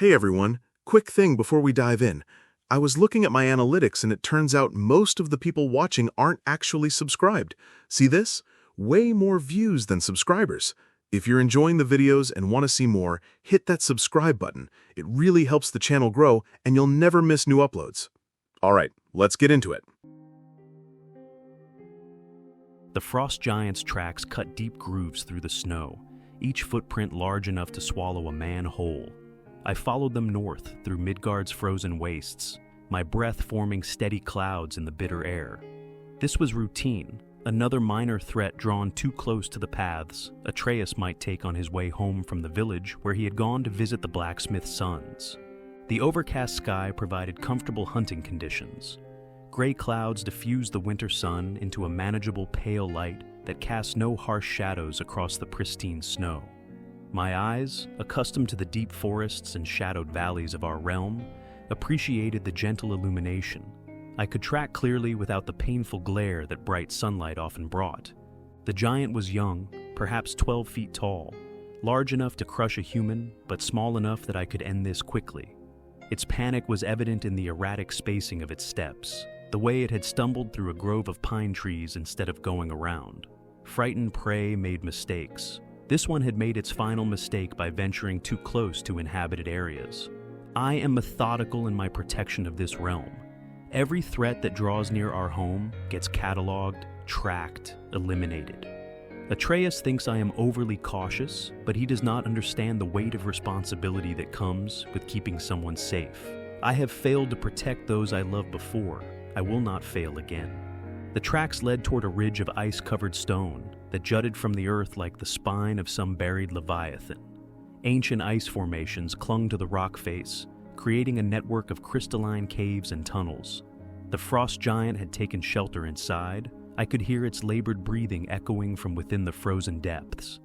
Hey everyone, quick thing before we dive in. I was looking at my analytics and it turns out most of the people watching aren't actually subscribed. See this? Way more views than subscribers. If you're enjoying the videos and want to see more, hit that subscribe button. It really helps the channel grow and you'll never miss new uploads. Alright, let's get into it. The frost giant's tracks cut deep grooves through the snow, each footprint large enough to swallow a man whole. I followed them north through Midgard's frozen wastes, my breath forming steady clouds in the bitter air. This was routine, another minor threat drawn too close to the paths Atreus might take on his way home from the village where he had gone to visit the blacksmith's sons. The overcast sky provided comfortable hunting conditions. Gray clouds diffused the winter sun into a manageable pale light that cast no harsh shadows across the pristine snow. My eyes, accustomed to the deep forests and shadowed valleys of our realm, appreciated the gentle illumination. I could track clearly without the painful glare that bright sunlight often brought. The giant was young, perhaps 12 feet tall, large enough to crush a human, but small enough that I could end this quickly. Its panic was evident in the erratic spacing of its steps, the way it had stumbled through a grove of pine trees instead of going around. Frightened prey made mistakes. This one had made its final mistake by venturing too close to inhabited areas. I am methodical in my protection of this realm. Every threat that draws near our home gets cataloged, tracked, eliminated. Atreus thinks I am overly cautious, but he does not understand the weight of responsibility that comes with keeping someone safe. I have failed to protect those I love before. I will not fail again. The tracks led toward a ridge of ice-covered stone that jutted from the earth like the spine of some buried leviathan. Ancient ice formations clung to the rock face, creating a network of crystalline caves and tunnels. The frost giant had taken shelter inside. I could hear its labored breathing echoing from within the frozen depths.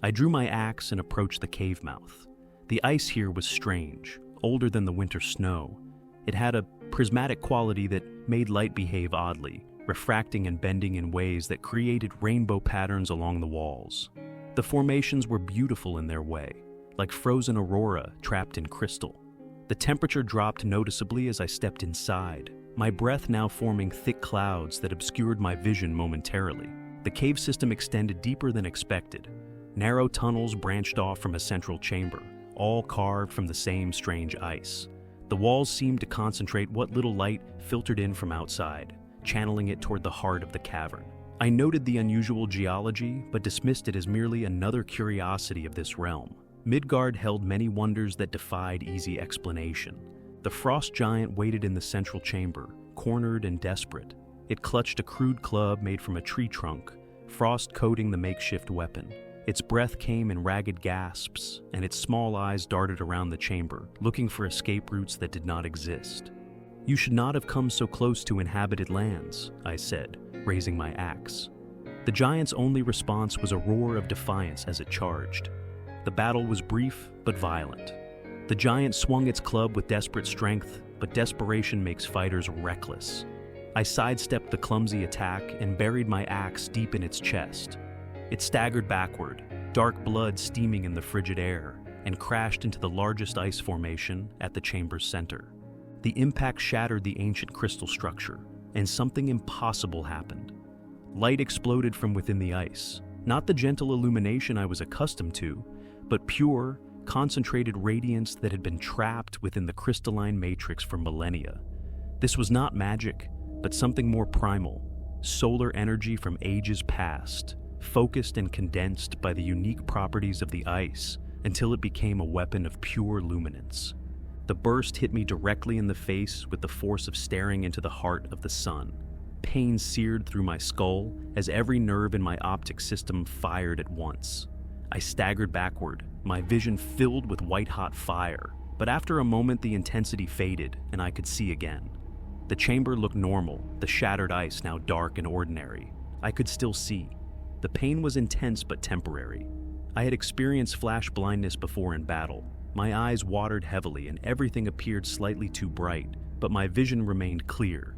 I drew my axe and approached the cave mouth. The ice here was strange, older than the winter snow. It had a prismatic quality that made light behave oddly, refracting and bending in ways that created rainbow patterns along the walls. The formations were beautiful in their way, like frozen aurora trapped in crystal. The temperature dropped noticeably as I stepped inside, my breath now forming thick clouds that obscured my vision momentarily. The cave system extended deeper than expected. Narrow tunnels branched off from a central chamber, all carved from the same strange ice. The walls seemed to concentrate what little light filtered in from outside, channeling it toward the heart of the cavern. I noted the unusual geology, but dismissed it as merely another curiosity of this realm. Midgard held many wonders that defied easy explanation. The frost giant waited in the central chamber, cornered and desperate. It clutched a crude club made from a tree trunk, frost coating the makeshift weapon. Its breath came in ragged gasps, and its small eyes darted around the chamber, looking for escape routes that did not exist. "You should not have come so close to inhabited lands," I said, raising my axe. The giant's only response was a roar of defiance as it charged. The battle was brief but violent. The giant swung its club with desperate strength, but desperation makes fighters reckless. I sidestepped the clumsy attack and buried my axe deep in its chest. It staggered backward, dark blood steaming in the frigid air, and crashed into the largest ice formation at the chamber's center. The impact shattered the ancient crystal structure, and something impossible happened. Light exploded from within the ice, not the gentle illumination I was accustomed to, but pure, concentrated radiance that had been trapped within the crystalline matrix for millennia. This was not magic, but something more primal, solar energy from ages past, focused and condensed by the unique properties of the ice until it became a weapon of pure luminance. The burst hit me directly in the face with the force of staring into the heart of the sun. Pain seared through my skull as every nerve in my optic system fired at once. I staggered backward, my vision filled with white-hot fire, but after a moment the intensity faded and I could see again. The chamber looked normal, the shattered ice now dark and ordinary. I could still see. The pain was intense but temporary. I had experienced flash blindness before in battle. My eyes watered heavily and everything appeared slightly too bright, but my vision remained clear.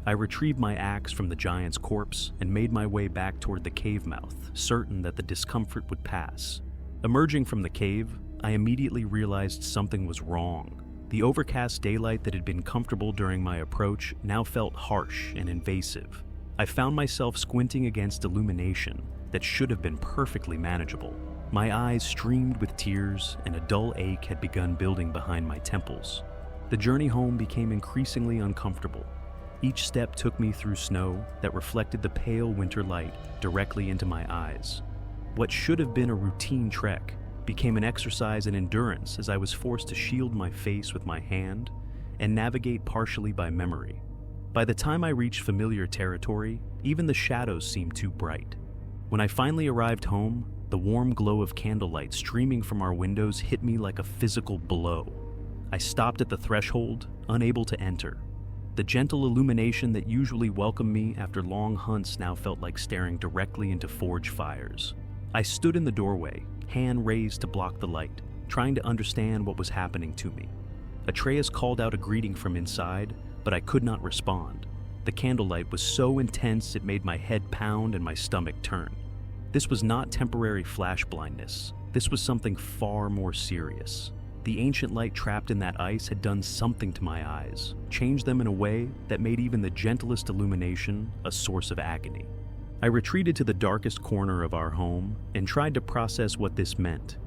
I retrieved my axe from the giant's corpse and made my way back toward the cave mouth, certain that the discomfort would pass. Emerging from the cave, I immediately realized something was wrong. The overcast daylight that had been comfortable during my approach now felt harsh and invasive. I found myself squinting against illumination that should have been perfectly manageable. My eyes streamed with tears, and a dull ache had begun building behind my temples. The journey home became increasingly uncomfortable. Each step took me through snow that reflected the pale winter light directly into my eyes. What should have been a routine trek became an exercise in endurance as I was forced to shield my face with my hand and navigate partially by memory. By the time I reached familiar territory, even the shadows seemed too bright. When I finally arrived home, the warm glow of candlelight streaming from our windows hit me like a physical blow. I stopped at the threshold, unable to enter. The gentle illumination that usually welcomed me after long hunts now felt like staring directly into forge fires. I stood in the doorway, hand raised to block the light, trying to understand what was happening to me. Atreus called out a greeting from inside, but I could not respond. The candlelight was so intense it made my head pound and my stomach turn. This was not temporary flash blindness. This was something far more serious. The ancient light trapped in that ice had done something to my eyes, changed them in a way that made even the gentlest illumination a source of agony. I retreated to the darkest corner of our home and tried to process what this meant.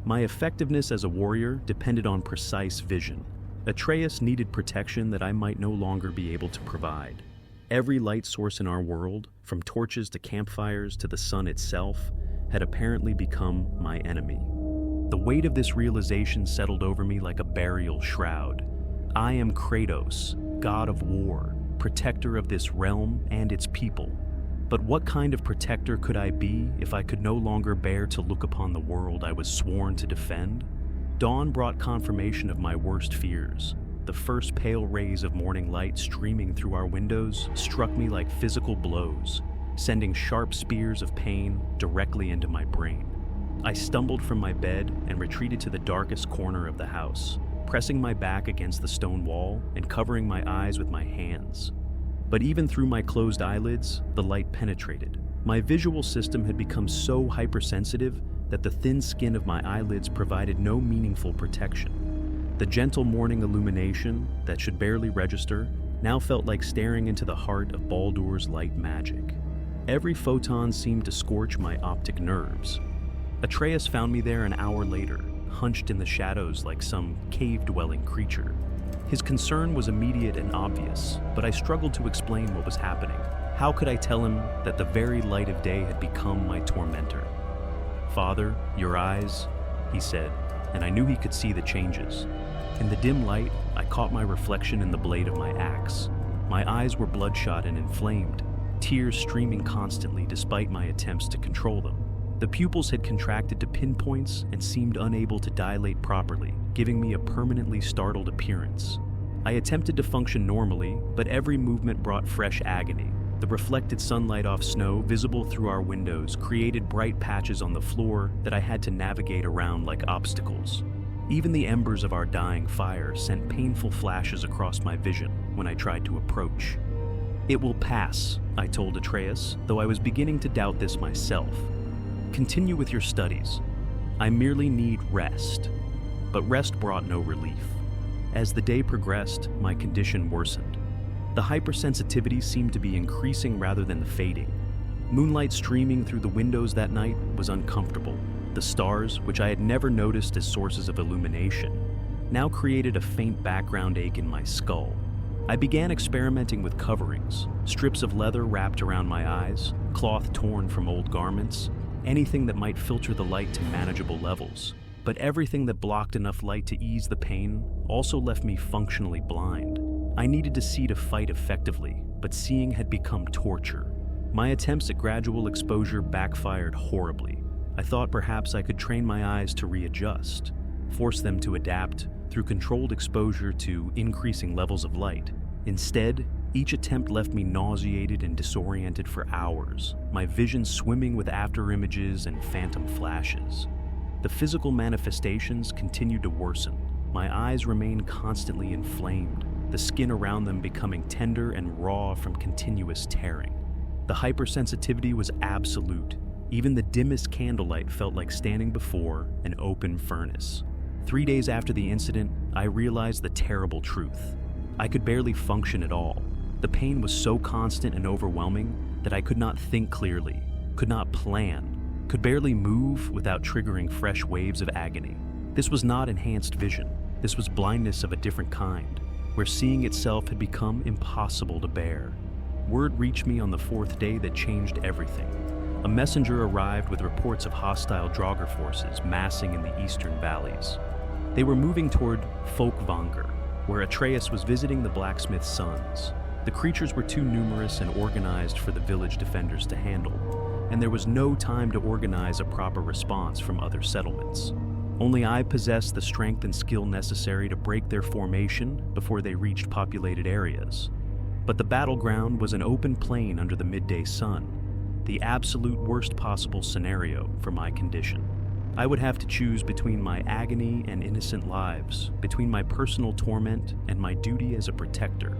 My effectiveness as a warrior depended on precise vision. Atreus needed protection that I might no longer be able to provide. Every light source in our world, from torches to campfires to the sun itself, had apparently become my enemy. The weight of this realization settled over me like a burial shroud. I am Kratos, god of war, protector of this realm and its people. But what kind of protector could I be if I could no longer bear to look upon the world I was sworn to defend? Dawn brought confirmation of my worst fears. The first pale rays of morning light streaming through our windows struck me like physical blows, sending sharp spears of pain directly into my brain. I stumbled from my bed and retreated to the darkest corner of the house, pressing my back against the stone wall and covering my eyes with my hands. But even through my closed eyelids, the light penetrated. My visual system had become so hypersensitive that the thin skin of my eyelids provided no meaningful protection. The gentle morning illumination that should barely register now felt like staring into the heart of Baldur's light magic. Every photon seemed to scorch my optic nerves. Atreus found me there an hour later, hunched in the shadows like some cave-dwelling creature. His concern was immediate and obvious, but I struggled to explain what was happening. How could I tell him that the very light of day had become my tormentor? "Father, your eyes," he said, and I knew he could see the changes. In the dim light, I caught my reflection in the blade of my axe. My eyes were bloodshot and inflamed, tears streaming constantly despite my attempts to control them. The pupils had contracted to pinpoints and seemed unable to dilate properly, giving me a permanently startled appearance. I attempted to function normally, but every movement brought fresh agony. The reflected sunlight off snow visible through our windows created bright patches on the floor that I had to navigate around like obstacles. Even the embers of our dying fire sent painful flashes across my vision when I tried to approach. "It will pass," I told Atreus, though I was beginning to doubt this myself. "Continue with your studies. I merely need rest." But rest brought no relief. As the day progressed, my condition worsened. The hypersensitivity seemed to be increasing rather than fading. Moonlight streaming through the windows that night was uncomfortable. The stars, which I had never noticed as sources of illumination, now created a faint background ache in my skull. I began experimenting with coverings, strips of leather wrapped around my eyes, cloth torn from old garments, anything that might filter the light to manageable levels. But everything that blocked enough light to ease the pain also left me functionally blind. I needed to see to fight effectively, but seeing had become torture. My attempts at gradual exposure backfired horribly. I thought perhaps I could train my eyes to readjust, force them to adapt through controlled exposure to increasing levels of light. Instead, each attempt left me nauseated and disoriented for hours, my vision swimming with afterimages and phantom flashes. The physical manifestations continued to worsen. My eyes remained constantly inflamed, the skin around them becoming tender and raw from continuous tearing. The hypersensitivity was absolute. Even the dimmest candlelight felt like standing before an open furnace. 3 days after the incident, I realized the terrible truth. I could barely function at all. The pain was so constant and overwhelming that I could not think clearly, could not plan, could barely move without triggering fresh waves of agony. This was not enhanced vision. This was blindness of a different kind, where seeing itself had become impossible to bear. Word reached me on the 4th day that changed everything. A messenger arrived with reports of hostile Draugr forces massing in the eastern valleys. They were moving toward Folkvanger, where Atreus was visiting the blacksmith's sons. The creatures were too numerous and organized for the village defenders to handle, and there was no time to organize a proper response from other settlements. Only I possessed the strength and skill necessary to break their formation before they reached populated areas. But the battleground was an open plain under the midday sun, the absolute worst possible scenario for my condition. I would have to choose between my agony and innocent lives, between my personal torment and my duty as a protector.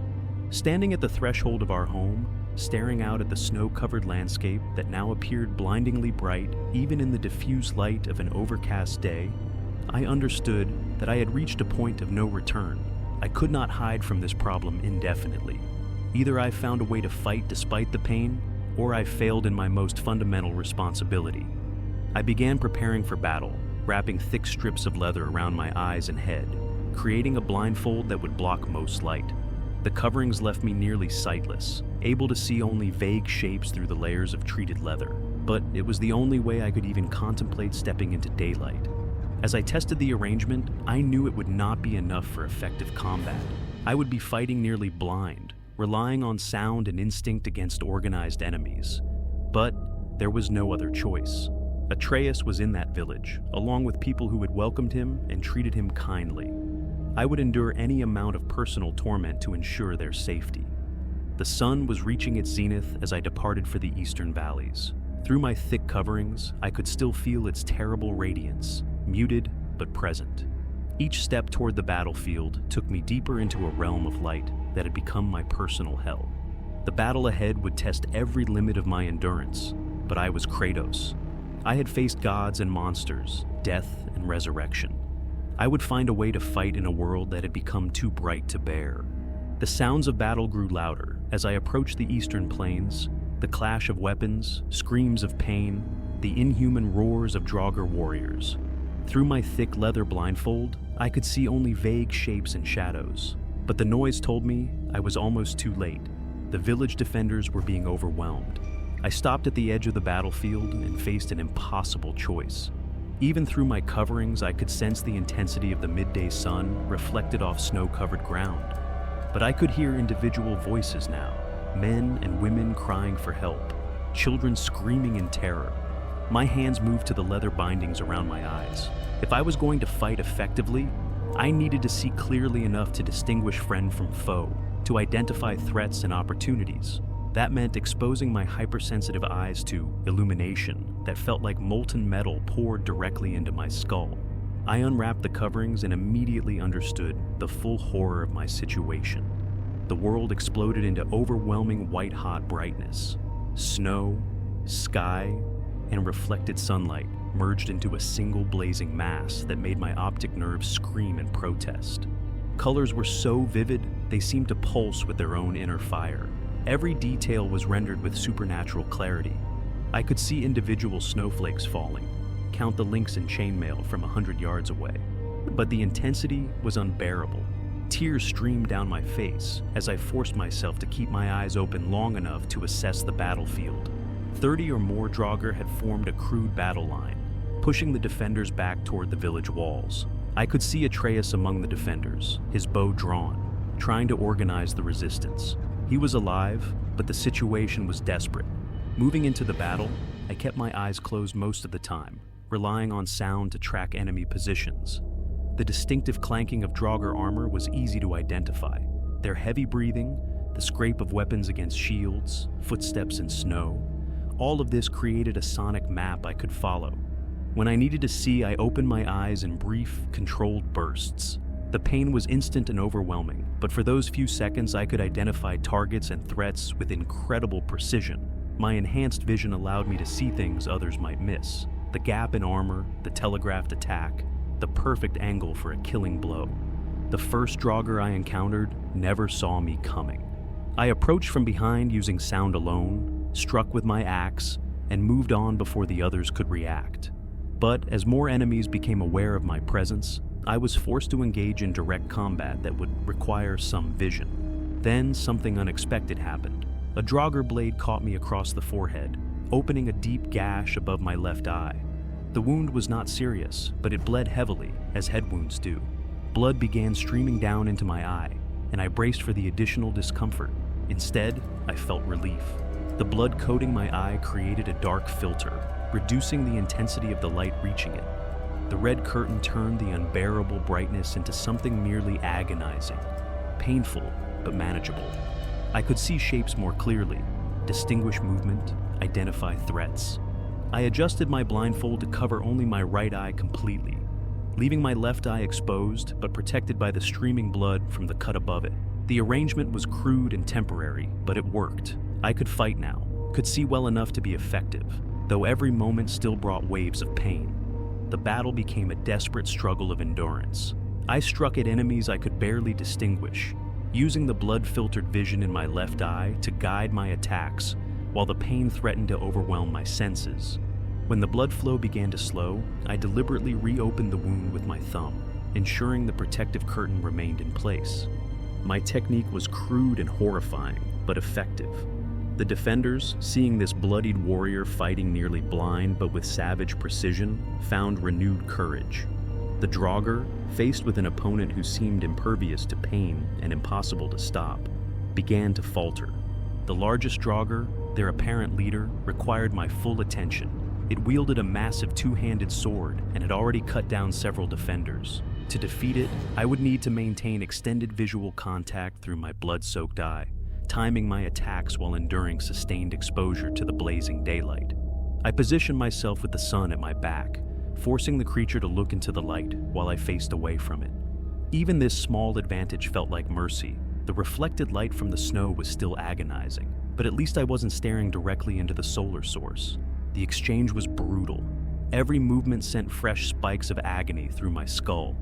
Standing at the threshold of our home, staring out at the snow-covered landscape that now appeared blindingly bright, even in the diffuse light of an overcast day, I understood that I had reached a point of no return. I could not hide from this problem indefinitely. Either I found a way to fight despite the pain, or I failed in my most fundamental responsibility. I began preparing for battle, wrapping thick strips of leather around my eyes and head, creating a blindfold that would block most light. The coverings left me nearly sightless, able to see only vague shapes through the layers of treated leather, but it was the only way I could even contemplate stepping into daylight. As I tested the arrangement, I knew it would not be enough for effective combat. I would be fighting nearly blind, relying on sound and instinct against organized enemies. But there was no other choice. Atreus was in that village, along with people who had welcomed him and treated him kindly. I would endure any amount of personal torment to ensure their safety. The sun was reaching its zenith as I departed for the eastern valleys. Through my thick coverings, I could still feel its terrible radiance, muted but present. Each step toward the battlefield took me deeper into a realm of light that had become my personal hell. The battle ahead would test every limit of my endurance, but I was Kratos. I had faced gods and monsters, death and resurrection. I would find a way to fight in a world that had become too bright to bear. The sounds of battle grew louder as I approached the eastern plains, the clash of weapons, screams of pain, the inhuman roars of Draugr warriors. Through my thick leather blindfold, I could see only vague shapes and shadows, but the noise told me I was almost too late. The village defenders were being overwhelmed. I stopped at the edge of the battlefield and faced an impossible choice. Even through my coverings, I could sense the intensity of the midday sun reflected off snow-covered ground. But I could hear individual voices now, men and women crying for help, children screaming in terror. My hands moved to the leather bindings around my eyes. If I was going to fight effectively, I needed to see clearly enough to distinguish friend from foe, to identify threats and opportunities. That meant exposing my hypersensitive eyes to illumination that felt like molten metal poured directly into my skull. I unwrapped the coverings and immediately understood the full horror of my situation. The world exploded into overwhelming white-hot brightness. Snow, sky, and reflected sunlight merged into a single blazing mass that made my optic nerves scream in protest. Colors were so vivid, they seemed to pulse with their own inner fire. Every detail was rendered with supernatural clarity. I could see individual snowflakes falling, count the links in chainmail from 100 yards away. But the intensity was unbearable. Tears streamed down my face as I forced myself to keep my eyes open long enough to assess the battlefield. 30 or more Draugr had formed a crude battle line, pushing the defenders back toward the village walls. I could see Atreus among the defenders, his bow drawn, trying to organize the resistance. He was alive, but the situation was desperate. Moving into the battle, I kept my eyes closed most of the time, relying on sound to track enemy positions. The distinctive clanking of Draugr armor was easy to identify. Their heavy breathing, the scrape of weapons against shields, footsteps in snow, all of this created a sonic map I could follow. When I needed to see, I opened my eyes in brief, controlled bursts. The pain was instant and overwhelming, but for those few seconds I could identify targets and threats with incredible precision. My enhanced vision allowed me to see things others might miss. The gap in armor, the telegraphed attack, the perfect angle for a killing blow. The first Draugr I encountered never saw me coming. I approached from behind using sound alone, struck with my axe, and moved on before the others could react. But as more enemies became aware of my presence, I was forced to engage in direct combat that would require some vision. Then something unexpected happened. A Draugr blade caught me across the forehead, opening a deep gash above my left eye. The wound was not serious, but it bled heavily, as head wounds do. Blood began streaming down into my eye, and I braced for the additional discomfort. Instead, I felt relief. The blood coating my eye created a dark filter, reducing the intensity of the light reaching it. The red curtain turned the unbearable brightness into something merely agonizing, painful but manageable. I could see shapes more clearly, distinguish movement, identify threats. I adjusted my blindfold to cover only my right eye completely, leaving my left eye exposed but protected by the streaming blood from the cut above it. The arrangement was crude and temporary, but it worked. I could fight now, could see well enough to be effective, though every moment still brought waves of pain. The battle became a desperate struggle of endurance. I struck at enemies I could barely distinguish, using the blood-filtered vision in my left eye to guide my attacks, while the pain threatened to overwhelm my senses. When the blood flow began to slow, I deliberately reopened the wound with my thumb, ensuring the protective curtain remained in place. My technique was crude and horrifying, but effective. The defenders, seeing this bloodied warrior fighting nearly blind but with savage precision, found renewed courage. The Draugr, faced with an opponent who seemed impervious to pain and impossible to stop, began to falter. The largest Draugr, their apparent leader, required my full attention. It wielded a massive two-handed sword and had already cut down several defenders. To defeat it, I would need to maintain extended visual contact through my blood-soaked eye, timing my attacks while enduring sustained exposure to the blazing daylight. I positioned myself with the sun at my back, forcing the creature to look into the light while I faced away from it. Even this small advantage felt like mercy. The reflected light from the snow was still agonizing, but at least I wasn't staring directly into the solar source. The exchange was brutal. Every movement sent fresh spikes of agony through my skull,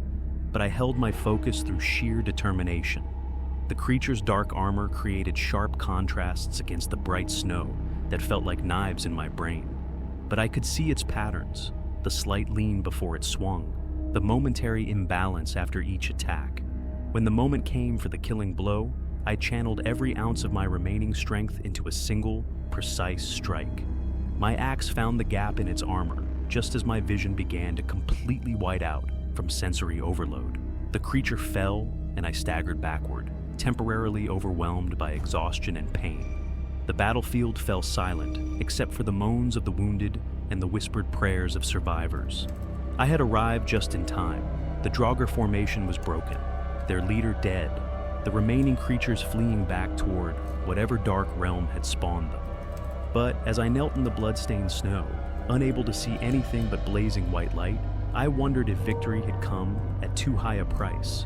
but I held my focus through sheer determination. The creature's dark armor created sharp contrasts against the bright snow that felt like knives in my brain. But I could see its patterns, the slight lean before it swung, the momentary imbalance after each attack. When the moment came for the killing blow, I channeled every ounce of my remaining strength into a single, precise strike. My axe found the gap in its armor, just as my vision began to completely white out from sensory overload. The creature fell, and I staggered backward, temporarily overwhelmed by exhaustion and pain. The battlefield fell silent, except for the moans of the wounded and the whispered prayers of survivors. I had arrived just in time. The Draugr formation was broken, their leader dead, the remaining creatures fleeing back toward whatever dark realm had spawned them. But as I knelt in the blood-stained snow, unable to see anything but blazing white light, I wondered if victory had come at too high a price.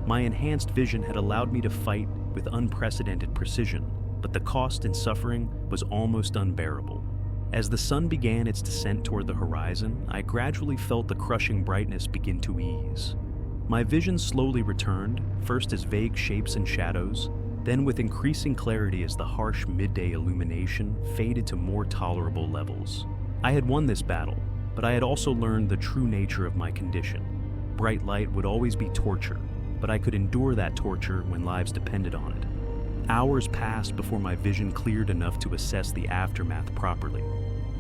My enhanced vision had allowed me to fight with unprecedented precision, but the cost and suffering was almost unbearable. As the sun began its descent toward the horizon, I gradually felt the crushing brightness begin to ease. My vision slowly returned, first as vague shapes and shadows, then with increasing clarity as the harsh midday illumination faded to more tolerable levels. I had won this battle, but I had also learned the true nature of my condition. Bright light would always be torture, but I could endure that torture when lives depended on it. Hours passed before my vision cleared enough to assess the aftermath properly.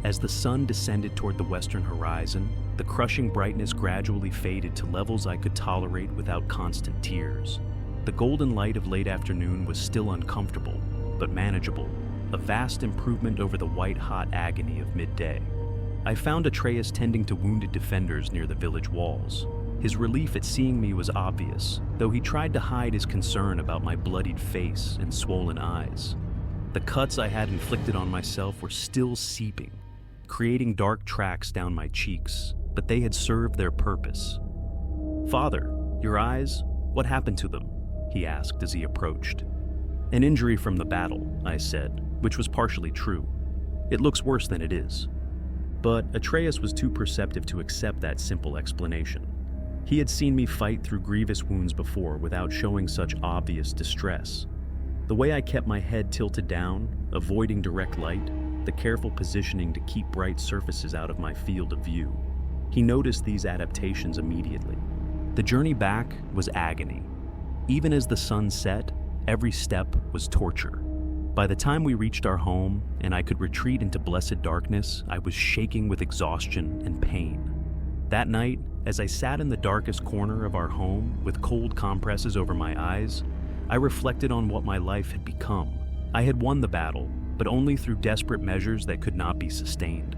As the sun descended toward the western horizon, the crushing brightness gradually faded to levels I could tolerate without constant tears. The golden light of late afternoon was still uncomfortable, but manageable, a vast improvement over the white-hot agony of midday. I found Atreus tending to wounded defenders near the village walls. His relief at seeing me was obvious, though he tried to hide his concern about my bloodied face and swollen eyes. The cuts I had inflicted on myself were still seeping, creating dark tracks down my cheeks, but they had served their purpose. "Father, your eyes, what happened to them?" he asked as he approached. "An injury from the battle," I said, which was partially true. "It looks worse than it is." But Atreus was too perceptive to accept that simple explanation. He had seen me fight through grievous wounds before without showing such obvious distress. The way I kept my head tilted down, avoiding direct light, the careful positioning to keep bright surfaces out of my field of view. He noticed these adaptations immediately. The journey back was agony. Even as the sun set, every step was torture. By the time we reached our home and I could retreat into blessed darkness, I was shaking with exhaustion and pain. That night, as I sat in the darkest corner of our home with cold compresses over my eyes, I reflected on what my life had become. I had won the battle, but only through desperate measures that could not be sustained.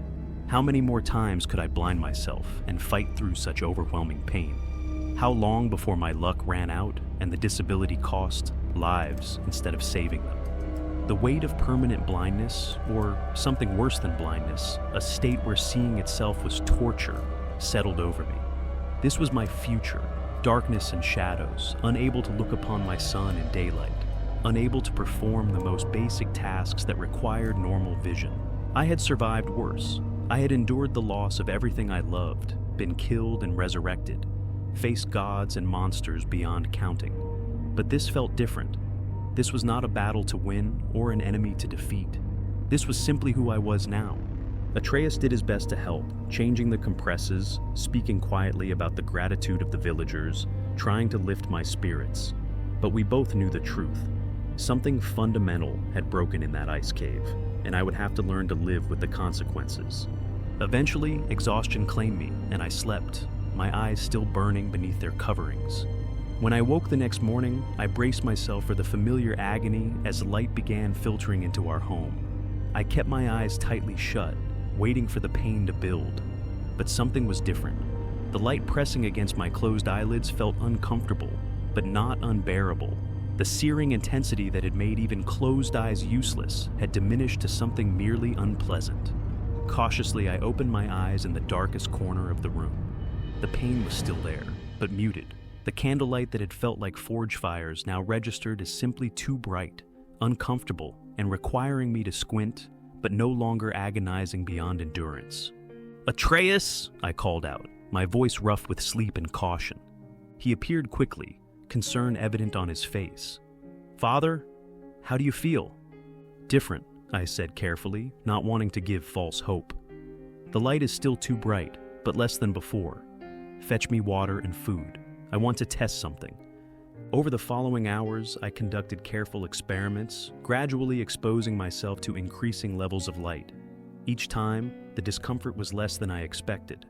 How many more times could I blind myself and fight through such overwhelming pain? How long before my luck ran out and the disability cost lives instead of saving them? The weight of permanent blindness, or something worse than blindness, a state where seeing itself was torture, settled over me. This was my future, darkness and shadows, unable to look upon my sun in daylight, unable to perform the most basic tasks that required normal vision. I had survived worse. I had endured the loss of everything I loved, been killed and resurrected, faced gods and monsters beyond counting. But this felt different. This was not a battle to win or an enemy to defeat. This was simply who I was now. Atreus did his best to help, changing the compresses, speaking quietly about the gratitude of the villagers, trying to lift my spirits. But we both knew the truth. Something fundamental had broken in that ice cave, and I would have to learn to live with the consequences. Eventually, exhaustion claimed me, and I slept, my eyes still burning beneath their coverings. When I woke the next morning, I braced myself for the familiar agony as light began filtering into our home. I kept my eyes tightly shut, waiting for the pain to build. But something was different. The light pressing against my closed eyelids felt uncomfortable, but not unbearable. The searing intensity that had made even closed eyes useless had diminished to something merely unpleasant. Cautiously, I opened my eyes in the darkest corner of the room. The pain was still there, but muted. The candlelight that had felt like forge fires now registered as simply too bright, uncomfortable, and requiring me to squint, but no longer agonizing beyond endurance. "Atreus!" I called out, my voice rough with sleep and caution. He appeared quickly, concern evident on his face. "Father, how do you feel?" "Different," I said carefully, not wanting to give false hope. "The light is still too bright, but less than before. Fetch me water and food. I want to test something." Over the following hours, I conducted careful experiments, gradually exposing myself to increasing levels of light. Each time, the discomfort was less than I expected.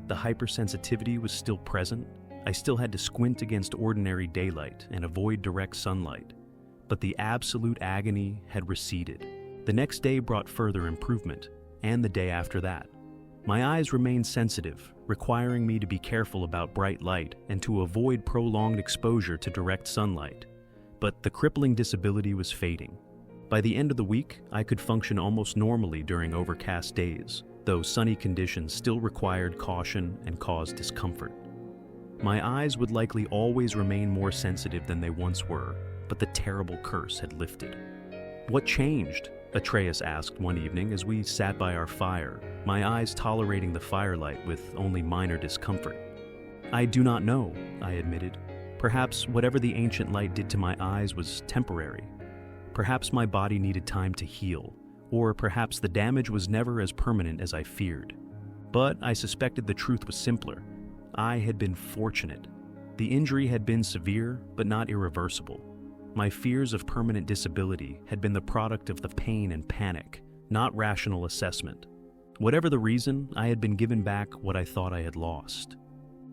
The hypersensitivity was still present. I still had to squint against ordinary daylight and avoid direct sunlight. But the absolute agony had receded. The next day brought further improvement, and the day after that. My eyes remained sensitive, requiring me to be careful about bright light and to avoid prolonged exposure to direct sunlight. But the crippling disability was fading. By the end of the week, I could function almost normally during overcast days, though sunny conditions still required caution and caused discomfort. My eyes would likely always remain more sensitive than they once were, but the terrible curse had lifted. "What changed?" Atreus asked one evening as we sat by our fire, my eyes tolerating the firelight with only minor discomfort. "I do not know," I admitted. "Perhaps whatever the ancient light did to my eyes was temporary. Perhaps my body needed time to heal, or perhaps the damage was never as permanent as I feared. But I suspected the truth was simpler. I had been fortunate. The injury had been severe, but not irreversible. My fears of permanent disability had been the product of the pain and panic, not rational assessment. Whatever the reason, I had been given back what I thought I had lost.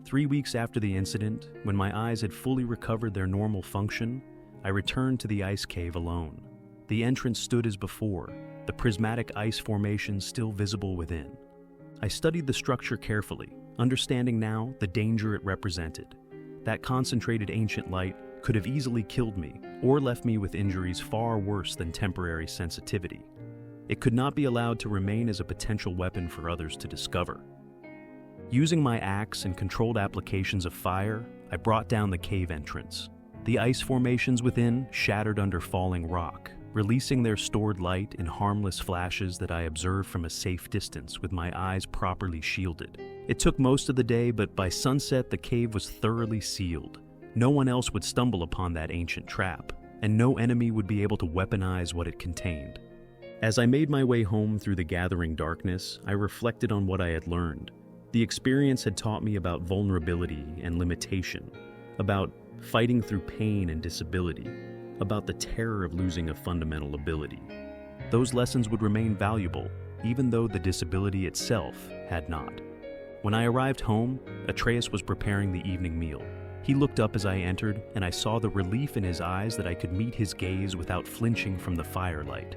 3 weeks after the incident, when my eyes had fully recovered their normal function, I returned to the ice cave alone. The entrance stood as before, the prismatic ice formation still visible within. I studied the structure carefully, understanding now the danger it represented. That concentrated ancient light could have easily killed me or left me with injuries far worse than temporary sensitivity. It could not be allowed to remain as a potential weapon for others to discover. Using my axe and controlled applications of fire, I brought down the cave entrance. The ice formations within shattered under falling rock, releasing their stored light in harmless flashes that I observed from a safe distance with my eyes properly shielded. It took most of the day, but by sunset the cave was thoroughly sealed. No one else would stumble upon that ancient trap, and no enemy would be able to weaponize what it contained. As I made my way home through the gathering darkness, I reflected on what I had learned. The experience had taught me about vulnerability and limitation, about fighting through pain and disability, about the terror of losing a fundamental ability. Those lessons would remain valuable, even though the disability itself had not. When I arrived home, Atreus was preparing the evening meal. He looked up as I entered, and I saw the relief in his eyes that I could meet his gaze without flinching from the firelight.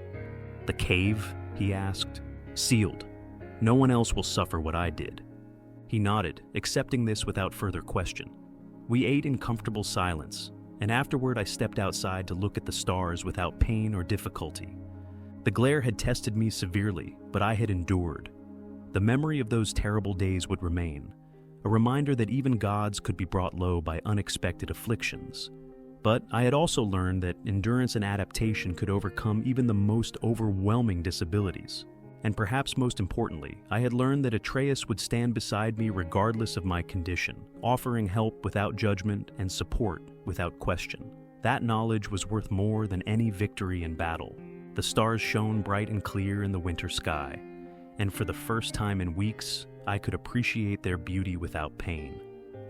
"The cave?" he asked. "Sealed. No one else will suffer what I did." He nodded, accepting this without further question. We ate in comfortable silence, and afterward I stepped outside to look at the stars without pain or difficulty. The glare had tested me severely, but I had endured. The memory of those terrible days would remain, a reminder that even gods could be brought low by unexpected afflictions. But I had also learned that endurance and adaptation could overcome even the most overwhelming disabilities. And perhaps most importantly, I had learned that Atreus would stand beside me regardless of my condition, offering help without judgment and support without question. That knowledge was worth more than any victory in battle. The stars shone bright and clear in the winter sky, and for the first time in weeks, I could appreciate their beauty without pain.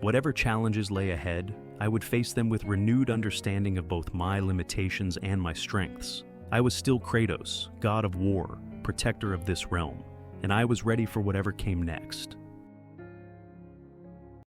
Whatever challenges lay ahead, I would face them with renewed understanding of both my limitations and my strengths. I was still Kratos, god of war, protector of this realm, and I was ready for whatever came next.